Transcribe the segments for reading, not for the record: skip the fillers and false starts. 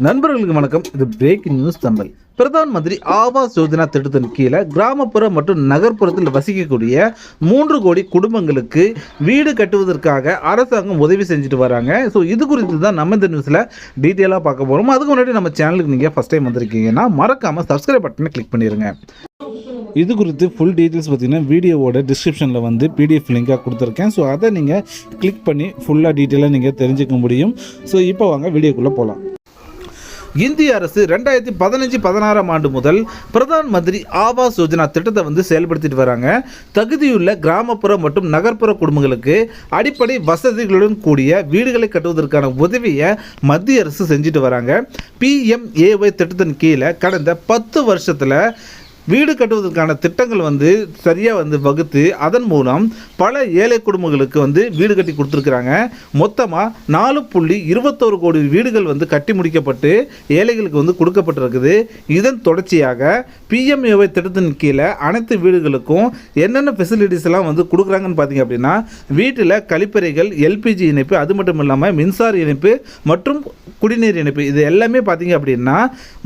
நண்பர்களுக்கு வணக்கம். இது பிரேக்கிங் நியூஸ் தமிழ். பிரதான் மந்திரி ஆவாஸ் யோஜனா திட்டத்தின் கீழே கிராமப்புற மற்றும் நகர்ப்புறத்தில் வசிக்கக்கூடிய 3 கோடி குடும்பங்களுக்கு வீடு கட்டுவதற்காக அரசாங்கம் உதவி செஞ்சுட்டு வராங்க. ஸோ இது குறித்து தான் நம்ம இந்த நியூஸில் டீட்டெயிலாக பார்க்க போகிறோம். அதுக்கு முன்னாடி நம்ம சேனலுக்கு நீங்கள் ஃபஸ்ட் டைம் வந்திருக்கீங்கன்னா மறக்காமல் சப்ஸ்கிரைப் பட்டனை கிளிக் பண்ணிடுங்க. இது குறித்து ஃபுல் டீட்டெயில்ஸ் பார்த்தீங்கன்னா வீடியோவோட டிஸ்கிரிப்ஷனில் வந்து பிடிஎஃப் லிங்காக கொடுத்துருக்கேன். ஸோ அதை நீங்கள் கிளிக் பண்ணி ஃபுல்லாக டீட்டெயிலாக நீங்கள் தெரிஞ்சுக்க முடியும். ஸோ இப்போ வாங்க வீடியோக்குள்ளே போகலாம். இந்திய அரசு 2015-16 ஆண்டு முதல் பிரதான் மந்திரி ஆவாஸ் யோஜனா திட்டத்தை வந்து செயல்படுத்திட்டு வராங்க. தகுதியுள்ள கிராமப்புற மற்றும் நகர்ப்புற குடும்பங்களுக்கு அடிப்படை வசதிகளுடன் கூடிய வீடுகளை கட்டுவதற்கான உதவியை மத்திய அரசு செஞ்சுட்டு வராங்க. PMAY திட்டத்தின் கீழே கடந்த 10 வருஷத்தில் வீடு கட்டுவதற்கான திட்டங்கள் வந்து சரியாக வந்து வகுத்து அதன் மூலம் பல ஏழை குடும்பங்களுக்கு வந்து வீடு கட்டி கொடுத்துருக்குறாங்க. மொத்தமாக 4.21 கோடி வீடுகள் வந்து கட்டி முடிக்கப்பட்டு ஏழைகளுக்கு வந்து கொடுக்கப்பட்டிருக்குது. இதன் தொடர்ச்சியாக PMAY திட்டத்தின் கீழே அனைத்து வீடுகளுக்கும் என்னென்ன ஃபெசிலிட்டிஸ் எல்லாம் வந்து கொடுக்குறாங்கன்னு பார்த்தீங்க அப்படின்னா, வீட்டில் கழிப்பறைகள், LPG இணைப்பு, அது மட்டும் இல்லாமல் மின்சார இணைப்பு மற்றும் குடிநீர் இணைப்பு, இது எல்லாமே பார்த்தீங்க அப்படின்னா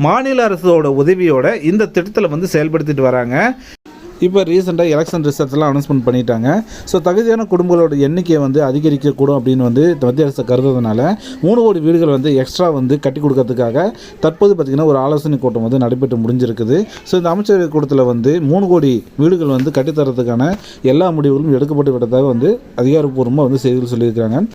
மாநில அரசோட உதவியோட இந்த திட்டத்தில் வந்து செயல்படுத்திட்டு வராங்க. இப்போ ரீசெண்டாக எலெக்ஷன் ரிசல்ட்ஸ்லாம் அனௌன்ஸ்மெண்ட் பண்ணிட்டாங்க. ஸோ தகுதியான குடும்பங்களோட எண்ணிக்கையை வந்து அதிகரிக்கக்கூடும் அப்படின்னு வந்து மத்திய அரசு கருதுறதுனால 3 கோடி வீடுகள் வந்து எக்ஸ்ட்ரா வந்து கட்டி கொடுக்கறதுக்காக தற்போது பார்த்திங்கன்னா ஒரு ஆலோசனை கூட்டம் வந்து நடைபெற்று முடிஞ்சிருக்குது. ஸோ இந்த அமைச்சரவை கூட்டத்தில் வந்து 3 கோடி வீடுகள் வந்து கட்டித்தரத்துக்கான எல்லா முடிவுகளும் எடுக்கப்பட்டு விட்டதாக வந்து அதிகாரப்பூர்வமாக வந்து செய்திகள் சொல்லியிருக்கிறாங்க.